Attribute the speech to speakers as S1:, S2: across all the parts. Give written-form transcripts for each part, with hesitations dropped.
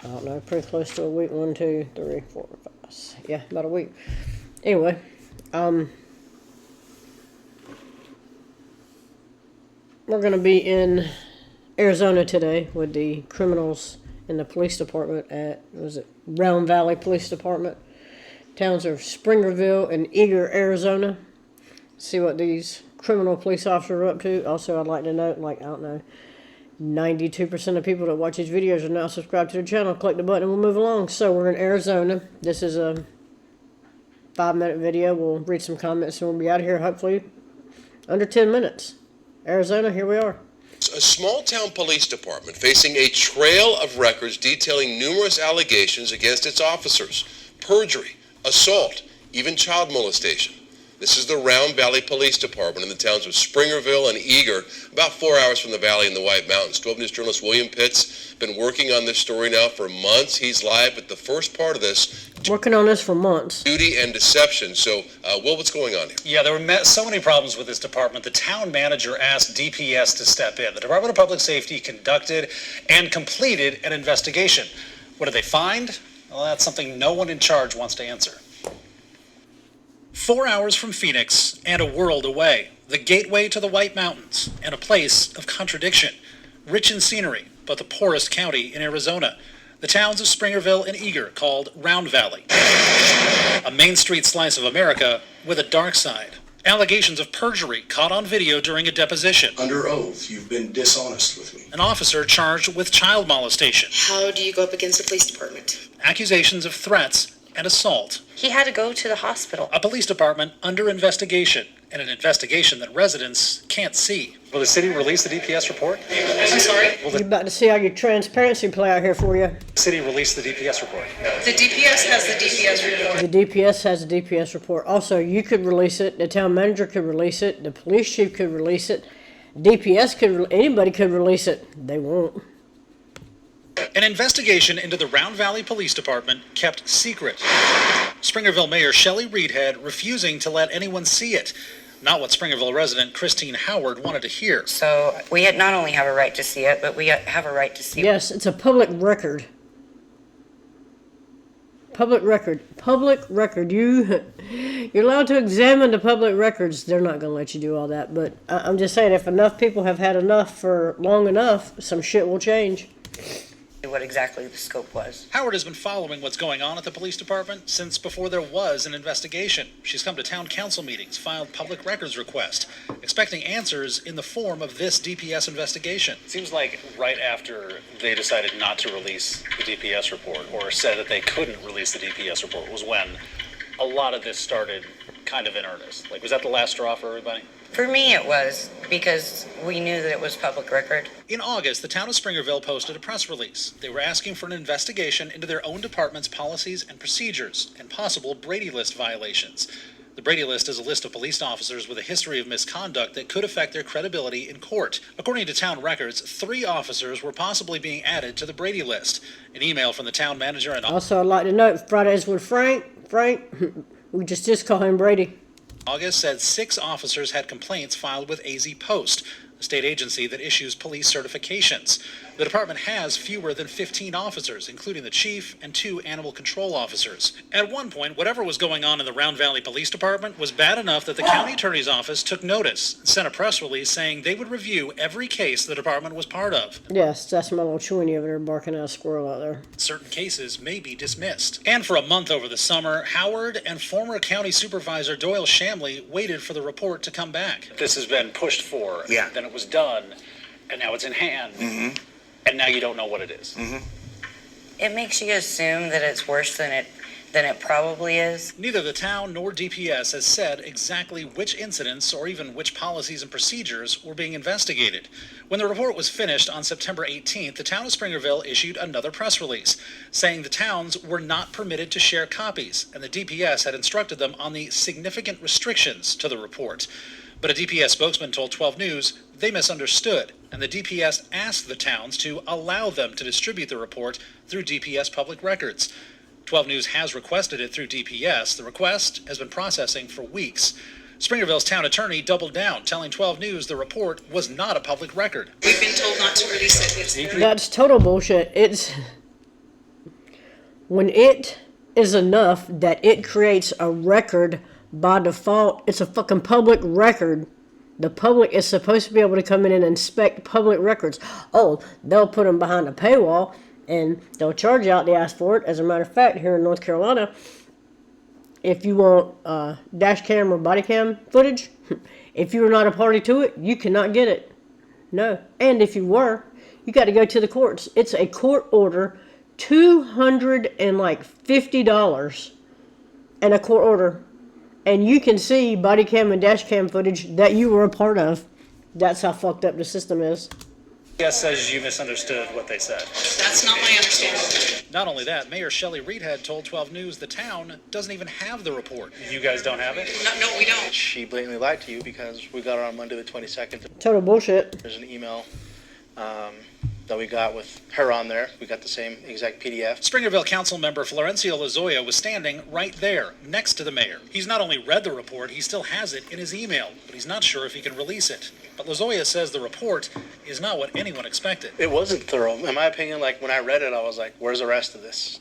S1: I don't know, pretty close to a week. 1, 2, 3, 4, 5. Yeah, about a week. Anyway, we're going to be in Arizona today with the criminals in the police department at, Round Valley Police Department. Towns of Springerville and Eager, Arizona. See what these criminal police officers are up to. Also, I'd like to note, 92% of people that watch these videos are now subscribed to the channel. Click the button and we'll move along. So we're in Arizona. This is a 5-minute video. We'll read some comments and we'll be out of here hopefully under 10 minutes. Arizona, here we are.
S2: A small-town police department facing a trail of records detailing numerous allegations against its officers. Perjury, assault, even child molestation. This is the Round Valley Police Department in the towns of Springerville and Eager, about 4 hours from the valley in the White Mountains. 12 News journalist William Pitts been working on this story now for months. He's live with the first part of this.
S1: Working on this for months.
S2: Duty and deception. So, Will, what's going on here?
S3: Yeah, there were so many problems with this department. The town manager asked DPS to step in. The Department of Public Safety conducted and completed an investigation. What did they find? Well, that's something no one in charge wants to answer. 4 hours from Phoenix and a world away, the gateway to the White Mountains and a place of contradiction. Rich in scenery, but the poorest county in Arizona. The towns of Springerville and Eager, called Round Valley. A Main Street slice of America with a dark side. Allegations of perjury caught on video during a deposition.
S4: Under oath, you've been dishonest with me.
S3: An officer charged with child molestation.
S5: How do you go up against the police department?
S3: Accusations of threats and assault.
S5: He had to go to the hospital.
S3: A police department under investigation, and an investigation that residents can't see. Will the city release the DPS report?
S5: I'm sorry?
S1: You're about to see how your transparency play out here for you.
S3: The city release the DPS report.
S5: The DPS has the DPS report.
S1: The DPS has a DPS report. Also, you could release it. The town manager could release it. The police chief could release it. DPS could. Anybody could release it. They won't.
S3: An investigation into the Round Valley Police Department kept secret. Springerville Mayor Shelley Reedhead refusing to let anyone see it. Not what Springerville resident Christine Howard wanted to hear.
S6: So we not only have a right to see it, but we have a right to see
S1: Yes, it's a public record. Public record. Public record. You're allowed to examine the public records. They're not going to let you do all that. But I'm just saying, if enough people have had enough for long enough, some shit will change.
S6: what exactly the scope was.
S3: Howard has been following what's going on at the police department since before there was an investigation. She's come to town council meetings, filed public records request, expecting answers in the form of this DPS investigation.
S7: Seems like right after they decided not to release the DPS report, or said that they couldn't release the DPS report, was when a lot of this started kind of in earnest. Like, was that the last straw for everybody?
S6: For me, it was, because we knew that it was public record.
S3: In August, the town of Springerville posted a press release. They were asking for an investigation into their own department's policies and procedures and possible Brady List violations. The Brady List is a list of police officers with a history of misconduct that could affect their credibility in court. According to town records, 3 officers were possibly being added to the Brady List. An email from the town manager and
S1: Also, I'd like to note, Fridays with Frank, we just call him Brady.
S3: August said 6 officers had complaints filed with AZ Post, a state agency that issues police certifications. The department has fewer than 15 officers, including the chief and 2 animal control officers. At one point, whatever was going on in the Round Valley Police Department was bad enough that the county attorney's office took notice and sent a press release saying they would review every case the department was part of.
S1: Yes, that's my little chewinny over there barking at a squirrel out there.
S3: Certain cases may be dismissed. And for a month over the summer, Howard and former county supervisor Doyle Shamley waited for the report to come back.
S7: This has been pushed for,
S4: Yeah.
S7: then it was done, and now it's in hand, and now you don't know what it is.
S6: It makes you assume that it's worse than it probably is.
S3: Neither the town nor DPS has said exactly which incidents or even which policies and procedures were being investigated. When the report was finished on September 18th, the town of Springerville issued another press release saying the towns were not permitted to share copies, and the DPS had instructed them on the significant restrictions to the report. But a DPS spokesman told 12 News they misunderstood, and the DPS asked the towns to allow them to distribute the report through DPS public records. 12 News has requested it through DPS. The request has been processing for weeks. Springerville's town attorney doubled down, telling 12 News the report was not a public record.
S5: We've been told not to release it.
S1: That's total bullshit. when it is enough that it creates a record by default, it's a fucking public record. The public is supposed to be able to come in and inspect public records. Oh, they'll put them behind a paywall and they'll charge you out the ass for it. As a matter of fact, here in North Carolina, if you want dash cam or body cam footage, if you were not a party to it, you cannot get it. No. And if you were, you got to go to the courts. It's a court order, $250 and a court order. And you can see body cam and dash cam footage that you were a part of. That's how fucked up the system is.
S3: DPS says you misunderstood what they said.
S5: That's not my understanding.
S3: Not only that, Mayor Shelley Reedhead told 12 News the town doesn't even have the report. You guys don't have it?
S5: No, we don't.
S8: She blatantly lied to you because we got it on Monday the 22nd.
S1: Total bullshit.
S8: There's an email that we got with her on there. We got the same exact PDF.
S3: Springerville Council member Florencio Lozoya was standing right there, next to the mayor. He's not only read the report, he still has it in his email, but he's not sure if he can release it. But Lozoya says the report is not what anyone expected.
S8: It wasn't thorough. In my opinion, like when I read it, I was like, where's the rest of this?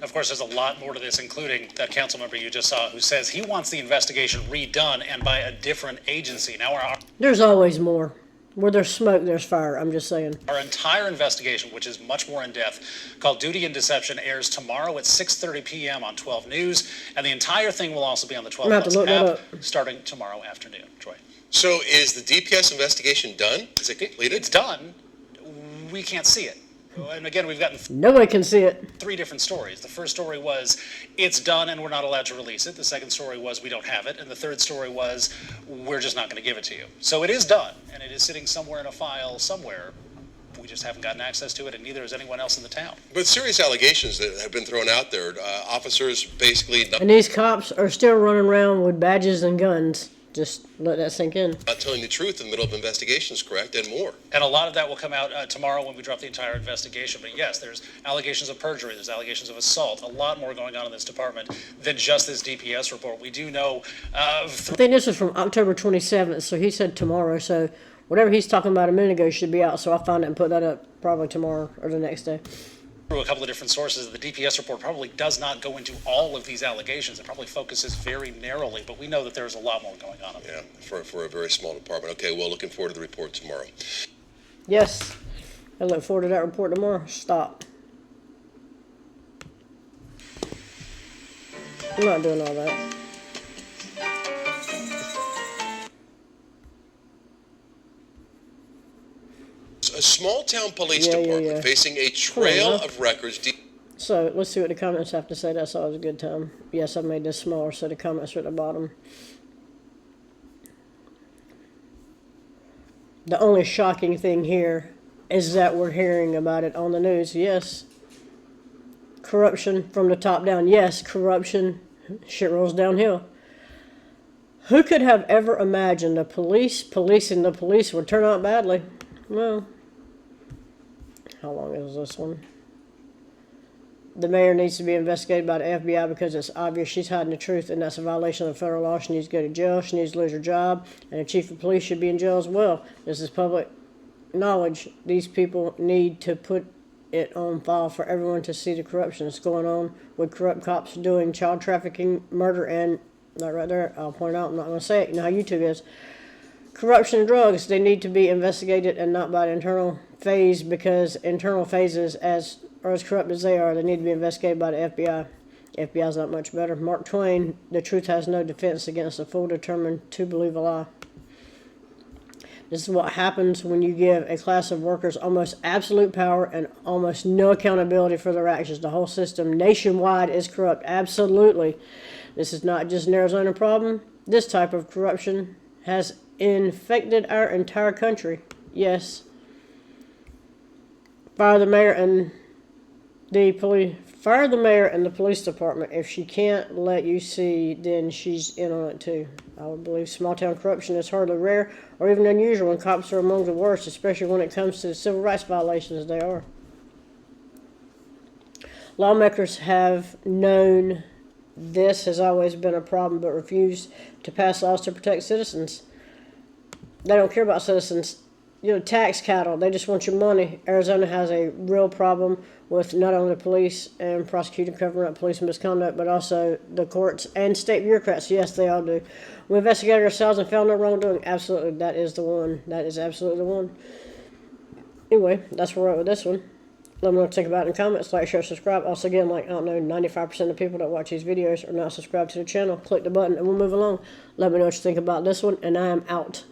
S3: Of course, there's a lot more to this, including that council member you just saw who says he wants the investigation redone and by a different agency. Now,
S1: There's always more. Where there's smoke, there's fire. I'm just saying.
S3: our entire investigation, which is much more in-depth, called Duty and Deception, airs tomorrow at 6:30 p.m. on 12 News, and the entire thing will also be on the 12
S1: I'm gonna have to
S3: Plus
S1: look that
S3: app
S1: up.
S3: starting tomorrow afternoon. Troy.
S2: So is the DPS investigation done? Is it completed?
S3: It's done. We can't see it. And again, we've gotten
S1: Nobody can see it.
S3: three different stories. The first story was it's done and we're not allowed to release it. The second story was we don't have it. And the third story was we're just not going to give it to you. So it is done and it is sitting somewhere in a file somewhere. We just haven't gotten access to it, and neither has anyone else in the town.
S2: But serious allegations that have been thrown out there. Officers basically
S1: And these cops are still running around with badges and guns. Just let that sink in.
S2: not telling the truth in the middle of investigations, correct, and more.
S3: And a lot of that will come out tomorrow when we drop the entire investigation. But yes, there's allegations of perjury, there's allegations of assault, a lot more going on in this department than just this DPS report. We do know
S1: I think this is from October 27th, so he said tomorrow. So whatever he's talking about a minute ago should be out. So I'll find it and put that up probably tomorrow or the next day.
S3: through a couple of different sources, the DPS report probably does not go into all of these allegations. It probably focuses very narrowly, but we know that there's a lot more going on.
S2: Yeah, for a very small department. Okay, well, looking forward to the report tomorrow.
S1: Yes. I look forward to that report tomorrow. Stop. I'm not doing all that.
S2: A small town police
S1: Yeah,
S2: department facing a trail
S1: now.
S2: of records.
S1: So let's see what the comments have to say. That's always a good time. Yes, I made this smaller so the comments are at the bottom. The only shocking thing here is that we're hearing about it on the news. Yes. Corruption from the top down. Yes, corruption. Shit rolls downhill. Who could have ever imagined a policing the police would turn out badly? Well, how long is this one? The mayor needs to be investigated by the FBI because it's obvious she's hiding the truth, and that's a violation of federal law. She needs to go to jail. She needs to lose her job, and the chief of police should be in jail as well. This is public knowledge. These people need to put it on file for everyone to see the corruption that's going on with corrupt cops doing child trafficking, murder, and that right there, I'll point out, I'm not going to say it. You know how YouTube is. Corruption and drugs, they need to be investigated and not by the internal phase, because internal phases are as corrupt as they are. They need to be investigated by the FBI. The FBI's not much better. Mark Twain, the truth has no defense against a fool determined to believe a lie. This is what happens when you give a class of workers almost absolute power and almost no accountability for their actions. The whole system nationwide is corrupt. Absolutely. This is not just an Arizona problem. This type of corruption has infected our entire country. Yes. Fire the mayor and the police department. If she can't let you see, then she's in on it too. I would believe small town corruption is hardly rare or even unusual, and cops are among the worst, especially when it comes to civil rights violations. They are. Lawmakers have known this has always been a problem, but refused to pass laws to protect citizens. They don't care about citizens. tax cattle. They just want your money. Arizona has a real problem with not only the police and prosecuting covering up police misconduct, but also the courts and state bureaucrats. Yes, they all do. We investigated ourselves and found no wrongdoing. Absolutely, that is the one. That is absolutely the one. Anyway, that's where we're at with this one. Let me know what you think about it in the comments. Like, share, subscribe. Also, again, 95% of the people that watch these videos are not subscribed to the channel. Click the button and we'll move along. Let me know what you think about this one, and I am out.